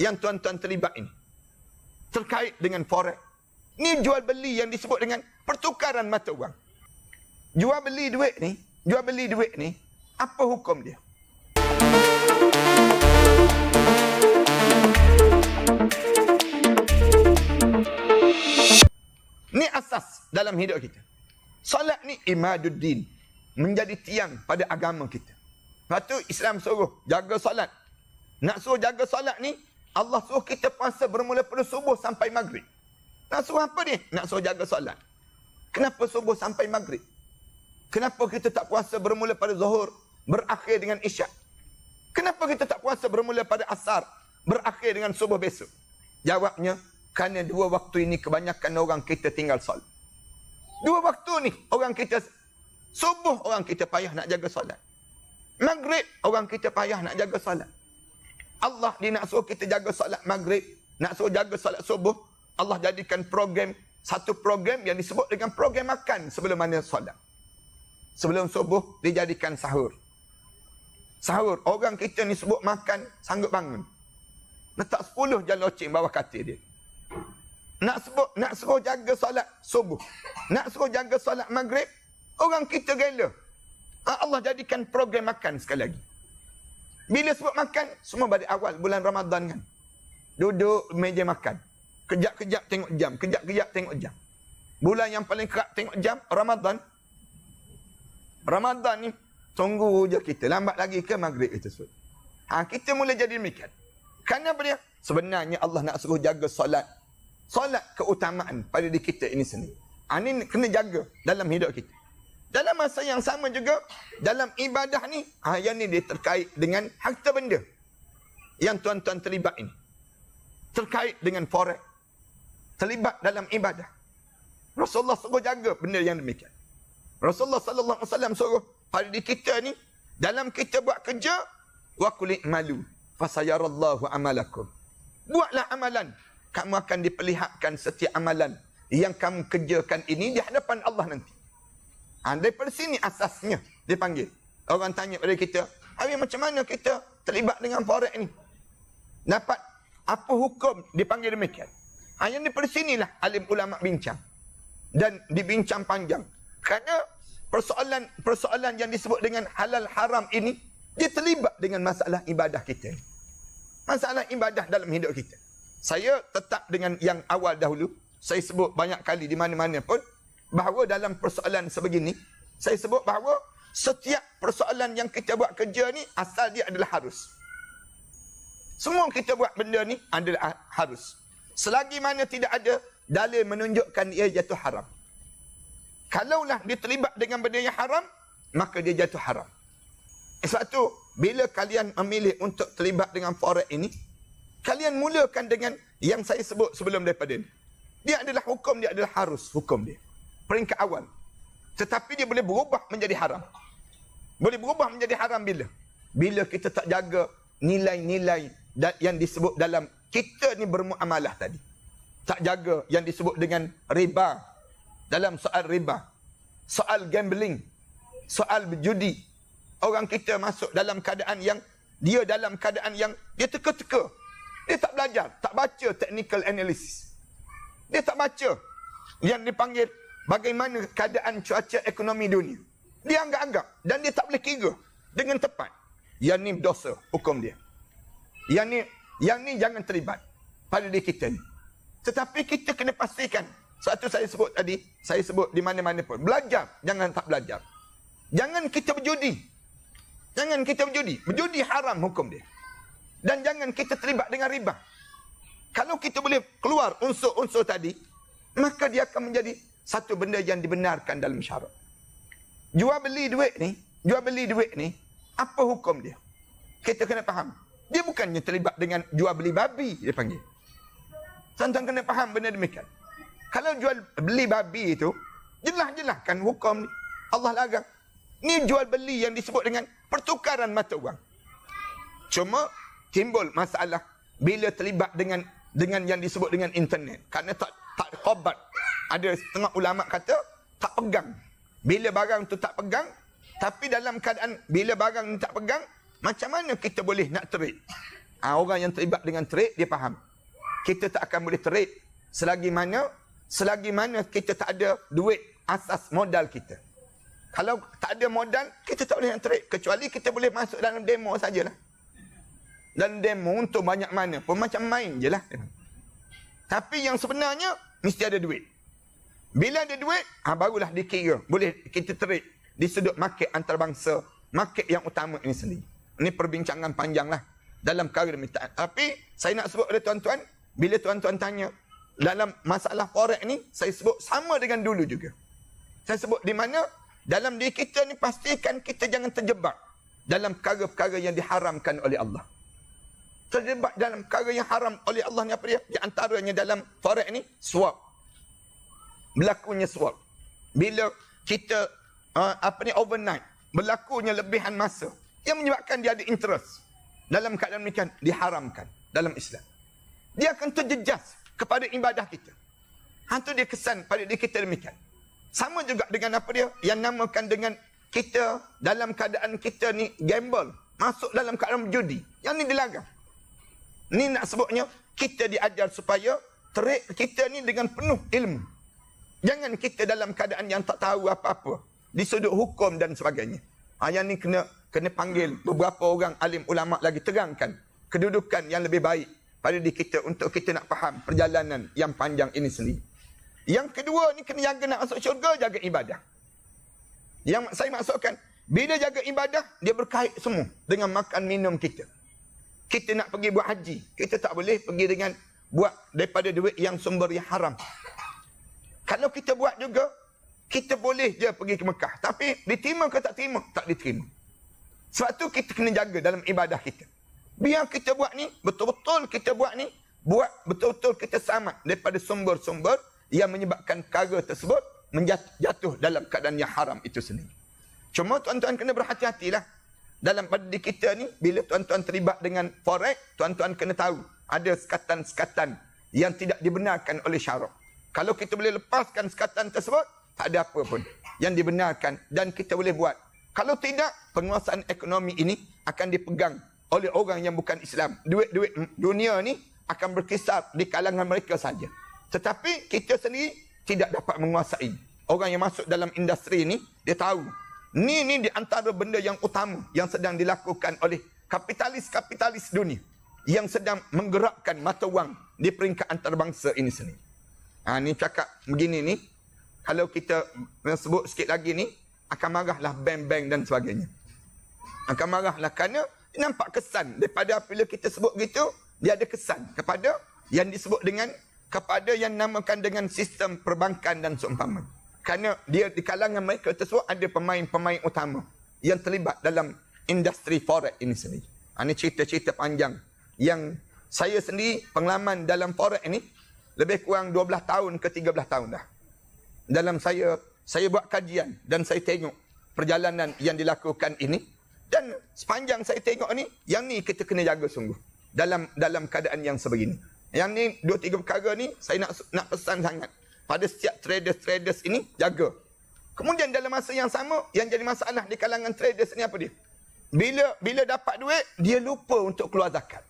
yang tuan-tuan terlibat ini. Terkait dengan forex. Ni jual beli yang disebut dengan pertukaran mata wang. Jual beli duit ni, apa hukum dia? Ni asas dalam hidup kita. Solat ni imaduddin, menjadi tiang pada agama kita. Lepas tu Islam suruh jaga solat. Nak suruh jaga solat ni, Allah suruh kita puasa bermula pada subuh sampai maghrib. Nak suruh apa dia? Nak suruh jaga solat. Kenapa subuh sampai maghrib? Kenapa kita tak puasa bermula pada zuhur, berakhir dengan isyak? Kenapa kita tak puasa bermula pada asar, berakhir dengan subuh besok? Jawabnya, kerana dua waktu ini kebanyakan orang kita tinggal solat. Dua waktu ni, orang kita subuh, orang kita payah nak jaga solat. Maghrib, orang kita payah nak jaga solat. Allah dia nak suruh kita jaga solat maghrib, nak suruh jaga solat subuh. Allah jadikan program, satu program yang disebut dengan program makan sebelum mana solat. Sebelum subuh, dia jadikan sahur. Sahur, orang kita ni sebut makan, sanggup bangun. Letak 10 jalan loceng bawah katil dia. Nak suruh jaga solat subuh, nak suruh jaga solat maghrib, orang kita gila. Allah jadikan program makan sekali lagi. Bila sebut makan, semua balik awal bulan Ramadan kan. Duduk meja makan. Kejap-kejap tengok jam, kejap-kejap tengok jam. Bulan yang paling kerap tengok jam, Ramadan. Ramadan ni, tunggu je kita. Lambat lagi ke maghrib itu sebut. Kita mula jadi demikian. Kenapa dia? Sebenarnya Allah nak suruh jaga solat. Solat keutamaan pada diri kita ini sendiri. Ini kena jaga dalam hidup kita. Dalam masa yang sama juga, dalam ibadah ni, yang ni dia terkait dengan harta benda yang tuan-tuan terlibat ini. Terkait dengan forex. Terlibat dalam ibadah. Rasulullah suruh jaga benda yang demikian. Rasulullah sallallahu alaihi wasallam suruh pada diri kita ni, dalam kita buat kerja, wa qul i'malu fasayarallahu amalakum. Buatlah amalan, kamu akan diperlihatkan setiap amalan yang kamu kerjakan ini di hadapan Allah nanti. Daripada sini asasnya dipanggil. Orang tanya pada kita, "Habis macam mana kita terlibat dengan forex ni? Dapat apa hukum?" Dipanggil demikian. Yang daripada sinilah alim ulama bincang. Dan dibincang panjang. Kerana persoalan yang disebut dengan halal haram ini, dia terlibat dengan masalah ibadah kita. Masalah ibadah dalam hidup kita. Saya tetap dengan yang awal dahulu. Saya sebut banyak kali di mana-mana pun, bahawa dalam persoalan sebegini, saya sebut bahawa setiap persoalan yang kita buat kerja ni, asal dia adalah harus. Semua kita buat benda ni adalah harus. Selagi mana tidak ada dalil menunjukkan ia jatuh haram. Kalaulah dia terlibat dengan benda yang haram, maka dia jatuh haram. Sebab tu, bila kalian memilih untuk terlibat dengan forex ini, kalian mulakan dengan yang saya sebut sebelum daripada ini. Dia adalah hukum, dia adalah harus hukum dia. Peringkat awal. Tetapi dia boleh berubah menjadi haram. Boleh berubah menjadi haram bila? Bila kita tak jaga nilai-nilai yang disebut dalam kita ni bermuamalah tadi. Tak jaga yang disebut dengan riba. Dalam soal riba, soal gambling, soal berjudi. Orang kita masuk dalam keadaan yang, dia dalam keadaan yang dia teka-teka. Dia tak belajar, tak baca technical analysis. Dia tak baca yang dipanggil bagaimana keadaan cuaca ekonomi dunia. Dia anggap-anggap dan dia tak boleh kira dengan tepat. Yang ni dosa hukum dia. Yang ni jangan terlibat pada diri kita ni. Tetapi kita kena pastikan. Satu saya sebut tadi, saya sebut di mana-mana pun. Belajar, jangan tak belajar. Jangan kita berjudi. Jangan kita berjudi. Berjudi haram hukum dia. Dan jangan kita terlibat dengan riba. Kalau kita boleh keluar unsur-unsur tadi, maka dia akan menjadi satu benda yang dibenarkan dalam syarak. Jual beli duit ni, apa hukum dia? Kita kena faham. Dia bukannya terlibat dengan jual beli babi, dia panggil. Tuan-tuan kena faham benda demikian. Kalau jual beli babi itu, jelas-jelas kan hukum ni. Allah larang. Ni jual beli yang disebut dengan pertukaran mata wang. Cuma timbul masalah bila terlibat dengan yang disebut dengan internet. Kerana tak khobat. Ada setengah ulama kata tak pegang. Bila barang tu tak pegang, tapi dalam keadaan bila barang ni tak pegang, macam mana kita boleh nak trade? Orang yang terlibat dengan trade, dia faham. Kita tak akan boleh trade selagi mana kita tak ada duit asas modal kita. Kalau tak ada modal, kita tak boleh nak trade. Kecuali kita boleh masuk dalam demo sajalah. Dan demo untuk banyak mana pun macam main je lah. Tapi yang sebenarnya, mesti ada duit. Bila ada duit, barulah dikira. Boleh kita trade di sudut market antarabangsa, market yang utama ini sendiri. Ini perbincangan panjang lah dalam perkara demikian. Tapi, saya nak sebut kepada tuan-tuan, bila tuan-tuan tanya, dalam masalah forex ni, saya sebut sama dengan dulu juga. Saya sebut di mana, dalam diri kita ni pastikan kita jangan terjebak dalam perkara-perkara yang diharamkan oleh Allah. Terjebak dalam perkara yang haram oleh Allah ni apa dia? Di antaranya dalam forex ni, swap. Berlakunya swap. Bila kita, overnight, berlakunya lebihan masa, yang menyebabkan dia ada interest. Dalam keadaan demikian, diharamkan dalam Islam. Dia akan terjejas kepada ibadah kita. Itu dia kesan pada diri kita demikian. Sama juga dengan apa dia? Yang namakan dengan kita dalam keadaan kita ni gamble. Masuk dalam keadaan berjudi. Yang ni dilarang. Ni nak sebutnya, kita diajar supaya trade kita ni dengan penuh ilmu. Jangan kita dalam keadaan yang tak tahu apa-apa. Di sudut hukum dan sebagainya. Yang ni kena panggil beberapa orang alim ulama lagi terangkan kedudukan yang lebih baik pada diri kita untuk kita nak faham perjalanan yang panjang ini sendiri. Yang kedua ni kena jaga nak masuk syurga, jaga ibadah. Yang saya maksudkan, bila jaga ibadah, dia berkait semua dengan makan minum kita. Kita nak pergi buat haji, kita tak boleh pergi dengan buat daripada duit yang sumber yang haram. Kalau kita buat juga, kita boleh je pergi ke Mekah. Tapi diterima ke tak terima? Tak diterima. Sebab tu kita kena jaga dalam ibadah kita. Biar kita buat ni, betul-betul kita buat ni, buat betul-betul kita selamat daripada sumber-sumber yang menyebabkan perkara tersebut menjatuh dalam keadaan yang haram itu sendiri. Cuma tuan-tuan kena berhati-hatilah. Dalam pada diri kita ni, bila tuan-tuan terlibat dengan forex, tuan-tuan kena tahu ada sekatan-sekatan yang tidak dibenarkan oleh syarak. Kalau kita boleh lepaskan sekatan tersebut, tak ada apa pun yang dibenarkan dan kita boleh buat. Kalau tidak, penguasaan ekonomi ini akan dipegang oleh orang yang bukan Islam. Duit-duit dunia ni akan berkisar di kalangan mereka saja. Tetapi kita sendiri tidak dapat menguasai. Orang yang masuk dalam industri ni, dia tahu. Ni di antara benda yang utama yang sedang dilakukan oleh kapitalis-kapitalis dunia. Yang sedang menggerakkan mata wang di peringkat antarabangsa ini sendiri. Ni cakap begini ni, kalau kita sebut sikit lagi ni, akan marahlah bank-bank dan sebagainya. Akan marahlah kerana nampak kesan daripada apabila kita sebut gitu, dia ada kesan kepada yang disebut dengan, kepada yang namakan dengan sistem perbankan dan seumpama. Kerana dia di kalangan mereka tersebut ada pemain-pemain utama yang terlibat dalam industri forex ini sendiri. Ini cerita-cerita panjang yang saya sendiri pengalaman dalam forex ini lebih kurang 12 tahun ke 13 tahun dah. Dalam saya buat kajian dan saya tengok perjalanan yang dilakukan ini, dan sepanjang saya tengok ni, yang ni kita kena jaga sungguh dalam keadaan yang sebegini. Yang ni 2-3 perkara ni saya nak pesan sangat pada setiap traders ini, jaga. Kemudian dalam masa yang sama, yang jadi masalah di kalangan traders ni apa dia? Bila dapat duit, dia lupa untuk keluar zakat.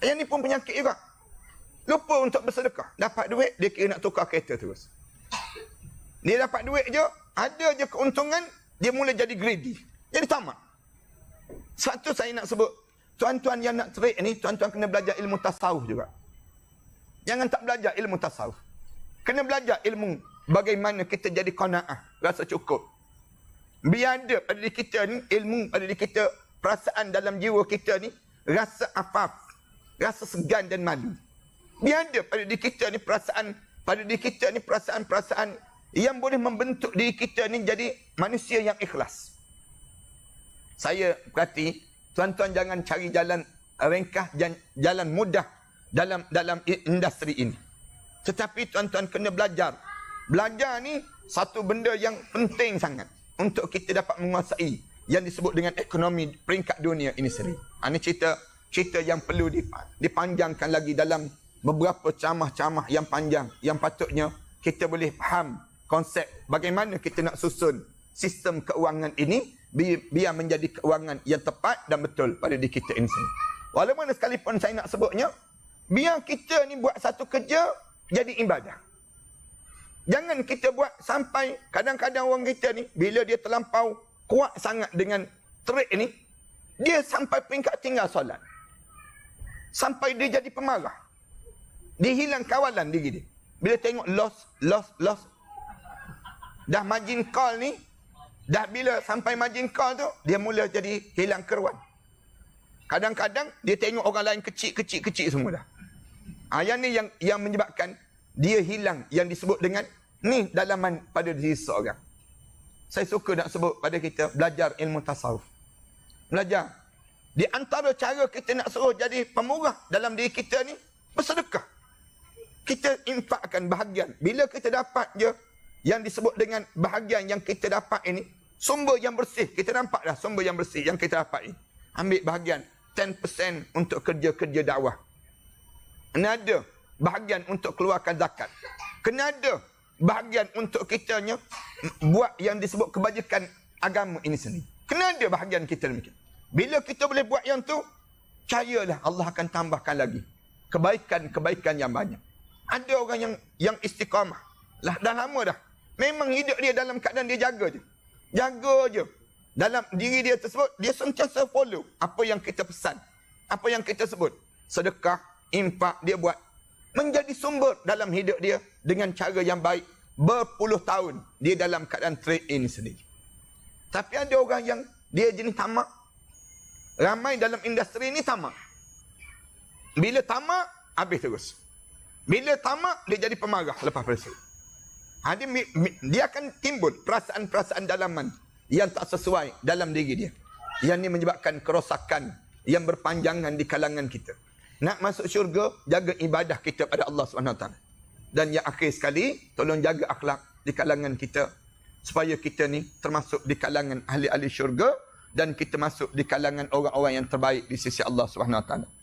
Yang ni pun penyakit juga. Lupa untuk bersedekah. Dapat duit, dia kira nak tukar kereta terus. Dia dapat duit je, ada je keuntungan, dia mula jadi greedy. Jadi tamak. Sebab tu saya nak sebut, tuan-tuan yang nak trade ni, tuan-tuan kena belajar ilmu tasawuf juga. Jangan tak belajar ilmu tasawuf. Kena belajar ilmu bagaimana kita jadi qanaah, rasa cukup. Biar ada pada diri kita ni, ilmu pada diri kita, perasaan dalam jiwa kita ni, rasa afaf, rasa segan dan malu. Biar ada pada diri kita ni perasaan, pada diri kita ni perasaan-perasaan yang boleh membentuk diri kita ni jadi manusia yang ikhlas. Saya perhati, tuan-tuan jangan cari jalan ringkas, jalan mudah dalam industri ini. Tetapi tuan-tuan kena belajar. Belajar ni satu benda yang penting sangat untuk kita dapat menguasai yang disebut dengan ekonomi peringkat dunia ini sendiri. Ini cerita yang perlu dipanjangkan lagi dalam beberapa ceramah-ceramah yang panjang, yang patutnya kita boleh faham konsep bagaimana kita nak susun sistem keuangan ini biar menjadi keuangan yang tepat dan betul pada diri kita ini sendiri. Walaupun sekalipun saya nak sebutnya, biar kita ni buat satu kerja jadi ibadah. Jangan kita buat sampai kadang-kadang orang kita ni bila dia terlampau kuat sangat dengan trik ni, dia sampai peringkat tinggal solat. Sampai dia jadi pemarah. Dia hilang kawalan diri dia. Bila tengok loss. Dah margin call ni, dah bila sampai margin call tu, dia mula jadi hilang keruan. Kadang-kadang dia tengok orang lain kecil semua dah. Yang ni yang menyebabkan dia hilang yang disebut dengan ni dalaman pada diri seorang. Saya suka nak sebut pada kita belajar ilmu tasawuf. Belajar. Di antara cara kita nak suruh jadi pemurah dalam diri kita ni, bersedekah. Kita infakkan bahagian. Bila kita dapat je yang disebut dengan bahagian yang kita dapat ini, sumber yang bersih. Kita nampak dah sumber yang bersih yang kita dapat ini. Ambil bahagian 10% untuk kerja-kerja dakwah. Kena ada bahagian untuk keluarkan zakat. Kena ada bahagian untuk kitanya buat yang disebut kebajikan agama ini sendiri. Kena ada bahagian kita demikian. Bila kita boleh buat yang tu, percayalah Allah akan tambahkan lagi kebaikan-kebaikan yang banyak. Ada orang yang istiqamah. Dah lama dah. Memang hidup dia dalam keadaan dia jaga je. Jaga je. Dalam diri dia tersebut, dia sentiasa follow apa yang kita pesan. Apa yang kita sebut. Sedekah, infak dia buat. Menjadi sumber dalam hidup dia dengan cara yang baik. Berpuluh tahun dia dalam keadaan trade ini sendiri. Tapi ada orang yang dia jenis tamak. Ramai dalam industri ini tamak. Bila tamak, habis terus. Bila tamak, dia jadi pemarah lepas peristiwa. Dia akan timbul perasaan-perasaan dalaman yang tak sesuai dalam diri dia. Yang ini menyebabkan kerosakan yang berpanjangan di kalangan kita. Nak masuk syurga, jaga ibadah kita pada Allah SWT. Dan yang akhir sekali, tolong jaga akhlak di kalangan kita. Supaya kita ni termasuk di kalangan ahli-ahli syurga. Dan kita masuk di kalangan orang-orang yang terbaik di sisi Allah SWT.